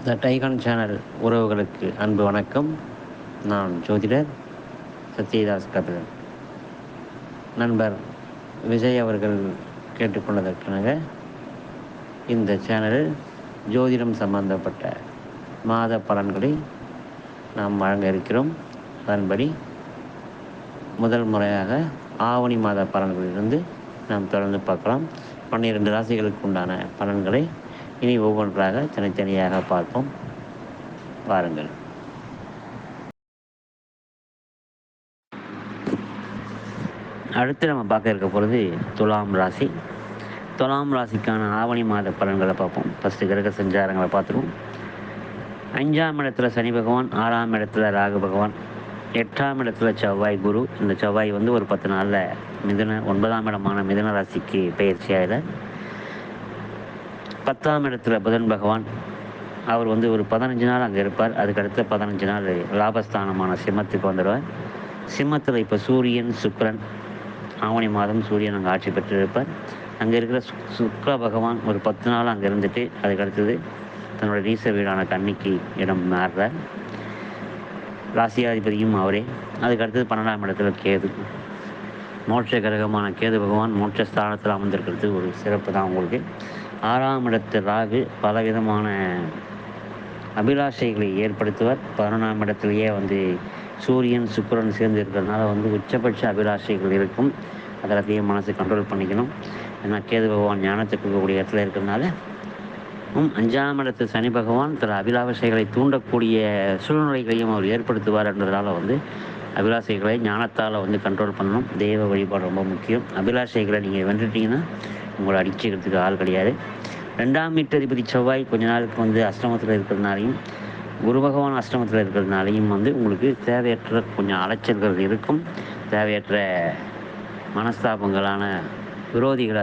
த TiEcon channel உறவுகளுக்கு அன்பு வணக்கம். நான் ஜோதிடர் சத்யதாஸ் கபிலன். நண்பர் விஜய் அவர்கள் கேட்டுக்கொண்டதற்காக இந்த சேனலில் ஜோதிடம் சம்பந்தப்பட்ட மாத பலன்களை நாம் வழங்க இருக்கிறோம். அதன்படி முதல் முறையாக ஆவணி மாத பலன்களிலிருந்து நாம் தொடர்ந்து பார்க்கலாம். 12 ராசிகளுக்கு உண்டான பலன்களை இனி ஒவ்வொன்றாக தனித்தனியாக பார்ப்போம். வாருங்கள். அடுத்து நம்ம பார்க்க இருக்க போகிறது துலாம் ராசி. துலாம் ராசிக்கான ஆவணி மாத பலன்களை பார்ப்போம். ஃபஸ்ட்டு கிரக சஞ்சாரங்களை பார்த்துருவோம். 5ஆம் இடத்துல சனி பகவான், 6ஆம் இடத்துல ராகு பகவான், 8ஆம் இடத்துல செவ்வாய் குரு. இந்த செவ்வாய் ஒரு 10 நாளில் 9ஆம் இடமான மிதுன ராசிக்கு பயிற்சியாகிற. 10ஆம் இடத்துல புதன் பகவான், அவர் ஒரு 15 நாள் அங்கே இருப்பார். அதுக்கடுத்த 15 நாள் லாபஸ்தானமான சிம்மத்துக்கு வந்துடுவார். சிம்மத்தில் இப்போ சூரியன் சுக்கிரன், ஆவணி மாதம் சூரியன் அங்கே ஆட்சி பெற்று இருப்பார். அங்கே இருக்கிற சுக்கிர பகவான் ஒரு 10 நாள் அங்கே இருந்துட்டு அதுக்கடுத்தது தன்னோட நீச வீடான கன்னிக்கு இடம் மாறுறார். ராசியாதிபதியும் அவரே. அதுக்கடுத்தது 12ஆம் இடத்துல கேது, மோட்ச கிரகமான கேது பகவான் மோட்ச ஸ்தானத்தில் அமர்ந்திருக்கிறது ஒரு சிறப்பு தான் உங்களுக்கு. 6ஆம் இடத்து ராகு பலவிதமான அபிலாஷைகளை ஏற்படுத்துவார். 11ஆம் இடத்துலையே சூரியன் சுக்கிரன் சேர்ந்து இருக்கிறதுனால உச்சபட்ச அபிலாஷைகள் இருக்கும். அதெல்லாத்தையும் மனசு கண்ட்ரோல் பண்ணிக்கணும். ஏன்னா கேது பகவான் ஞானத்துக்கு இருக்கக்கூடிய இடத்துல இருக்கிறதுனால 5ஆம் இடத்து சனி பகவான் தன் அபிலாஷைகளை தூண்டக்கூடிய சூழ்நிலைகளையும் அவர் ஏற்படுத்துவார்ன்றதுனால அபிலாஷைகளை ஞானத்தால் கண்ட்ரோல் பண்ணணும். தெய்வ வழிபாடு ரொம்ப முக்கியம். அபிலாஷைகளை நீங்கள் வென்றுட்டீங்கன்னா உங்களை அடிச்சுக்கிறதுக்கு ஆள் கிடையாது. 2ஆம் வீட்டதிபதி செவ்வாய் கொஞ்ச நாளுக்கு அஷ்டமத்தில் இருக்கிறதுனாலையும், குரு பகவான் அஷ்டமத்தில் இருக்கிறதுனாலையும் உங்களுக்கு தேவையற்ற கொஞ்சம் அலைச்சல்கள் இருக்கும். தேவையற்ற மனஸ்தாபங்களான விரோதிகளை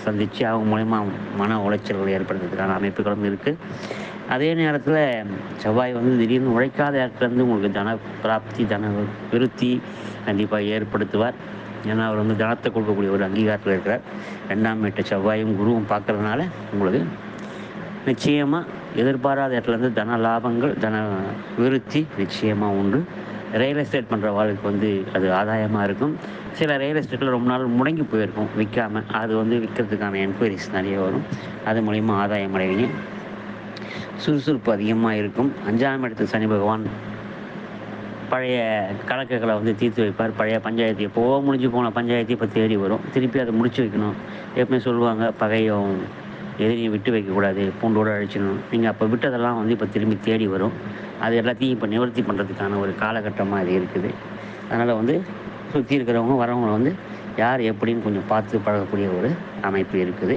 சந்தித்து அவங்க மூலயமா மன உளைச்சல்கள் ஏற்படுத்துறதுக்கான அமைப்புகளும் இருக்குது. அதே நேரத்தில் செவ்வாய் திடீர்னு உழைக்காத இடத்துலேருந்து உங்களுக்கு தன பிராப்தி, தன விருத்தி கண்டிப்பாக ஏற்படுத்துவார். ஏன்னா அவர் தனத்தை கொடுக்கக்கூடிய ஒரு அங்கீகாரத்தில் இருக்கிறார். 2ஆம் வீட்டை செவ்வாயும் குருவும் பார்க்கறதுனால உங்களுக்கு நிச்சயமாக எதிர்பாராத இடத்துலேருந்து தன லாபங்கள், தன விருத்தி நிச்சயமாக உண்டு. ரியல் எஸ்டேட் பண்ணுற வாழ்க்கை அது ஆதாயமாக இருக்கும். சில ரியல் எஸ்டேட்டில் ரொம்ப நாள் முடங்கி போயிருக்கும் விற்காமல். அது விற்கிறதுக்கான என்கொயரிஸ் நிறைய வரும். அது மூலிமா ஆதாயம் அடைவீங்க. சுறுசுறுப்பு அதிகமாக இருக்கும். 5ஆம் இடத்து சனி பகவான் பழைய கணக்குகளை தீர்த்து வைப்பார். பழைய பஞ்சாயத்து எப்போவோ முடிஞ்சு போன பஞ்சாயத்து இப்போ தேடி வரும். திருப்பி அதை முடிச்சு வைக்கணும். எப்பவுமே சொல்லுவாங்க, பகையும் எதிரியும் விட்டு வைக்கக்கூடாது, பூண்டோடு அழிச்சிடணும். நீங்கள் அப்போ விட்டதெல்லாம் இப்போ திரும்பி தேடி வரும். அது எல்லாத்தையும் இப்போ நிவர்த்தி பண்ணுறதுக்கான ஒரு காலகட்டமாக அது இருக்குது. அதனால் சுற்றி இருக்கிறவங்க வரவங்களை யார் எப்படின்னு கொஞ்சம் பார்த்து பழகக்கூடிய ஒரு அமைப்பு இருக்குது.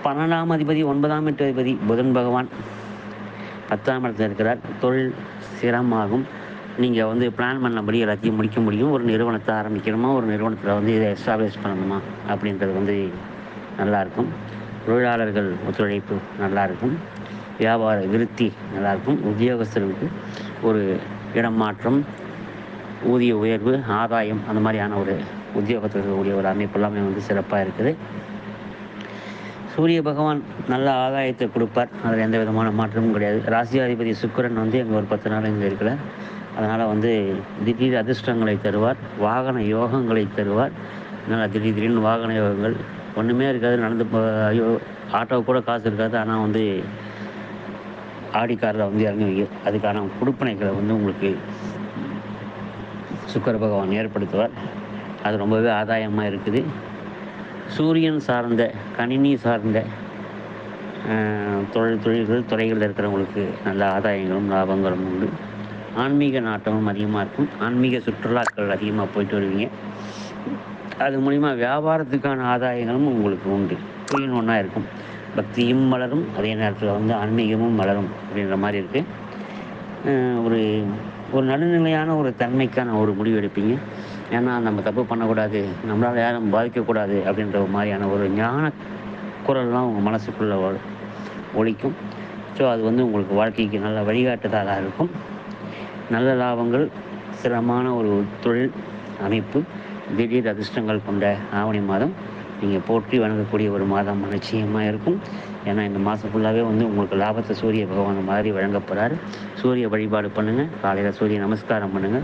12ஆம் அதிபதி 9ஆம் வீட்டு அதிபதி புதன் பகவான் 10ஆம் இடத்துல இருக்கிறார். தொழில் சிரமமாகும். நீங்கள் பிளான் பண்ணபடி எல்லாத்தையும் முடிக்க முடியும். ஒரு நிறுவனத்தை ஆரம்பிக்கணுமா, ஒரு நிறுவனத்தில் இதை எஸ்டாப்ளிஷ் பண்ணணுமா அப்படின்றது நல்லாயிருக்கும். தொழிலாளர்கள் ஒத்துழைப்பு நல்லாயிருக்கும். வியாபார விருத்தி நல்லாயிருக்கும். உத்தியோகஸ்தர்களுக்கு ஒரு இடம் மாற்றம், ஊதிய உயர்வு, ஆதாயம், அந்த மாதிரியான ஒரு உத்தியோகத்தில் இருக்கக்கூடிய ஒரு அமைப்பு எல்லாமே சிறப்பாக இருக்குது. சூரிய பகவான் நல்ல ஆதாயத்தை கொடுப்பார். அதில் எந்த விதமான மாற்றமும் கிடையாது. ராசியாதிபதி சுக்கிரன் எங்கள் ஒரு 10 நாள் இங்கே இருக்கிறார். அதனால் திடீர் அதிர்ஷ்டங்களை தருவார். வாகன யோகங்களை தருவார். அதனால் திடீர்னு வாகன யோகங்கள் ஒன்றுமே இருக்காது. நடந்து ஐயோ ஆட்டோவுக்கு கூட காசு இருக்காது. ஆனால் ஆடி காரில் இறங்கி வைக்க அதுக்கான கொடுப்பனைகளை உங்களுக்கு சுக்கிர பகவான் ஏற்படுத்துவார். அது ரொம்பவே ஆதாயமாக இருக்குது. சூரியன் சார்ந்த, கணினி சார்ந்த தொழில்கள் துறைகளில் இருக்கிறவங்களுக்கு நல்ல ஆதாயங்களும் லாபங்களும் உண்டு. ஆன்மீக நாட்டமும் அதிகமாக இருக்கும். ஆன்மீக சுற்றுலாக்கள் அதிகமாக போயிட்டு வருவீங்க. அது மூலிமா வியாபாரத்துக்கான ஆதாயங்களும் உங்களுக்கு உண்டு. தொழில் ஒன்றா இருக்கும். பக்தியும் வளரும், அதே நேரத்தில் ஆன்மீகமும் வளரும் அப்படின்ற மாதிரி இருக்குது. ஒரு ஒரு நடுநிலையான ஒரு தன்மைக்கான ஒரு முடிவு எடுப்பீங்க. ஏன்னா நம்ம தப்பு பண்ணக்கூடாது, நம்மளால் யாரும் பாதிக்கக்கூடாது அப்படின்ற மாதிரியான ஒரு ஞான குரல்லாம் உங்கள் மனசுக்குள்ளே ஒலிக்கும். ஸோ அது உங்களுக்கு வாழ்க்கைக்கு நல்ல வழிகாட்டுதலாக இருக்கும். நல்ல லாபங்கள், சிரமமான ஒரு தொழில் அமைப்பு, திடீர் அதிர்ஷ்டங்கள் கொண்ட ஆவணி மாதம் நீங்கள் போற்றி வணங்கக்கூடிய ஒரு மாதம் நிச்சயமாக இருக்கும். ஏன்னா இந்த மாதம் ஃபுல்லாகவே வந்து உங்களுக்கு லாபத்தை சூரிய பகவான் மாதிரி வழங்கப் போறாரு. சூரிய வழிபாடு பண்ணுங்கள். காலையில் சூரிய நமஸ்காரம் பண்ணுங்கள்.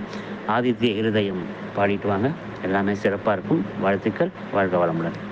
ஆதித்ய இருதயம் பாடிட்டு வாங்க. எல்லாமே சிறப்பாக இருக்கும். வாழ்த்துக்கள். வாழ்க வளமுடன்.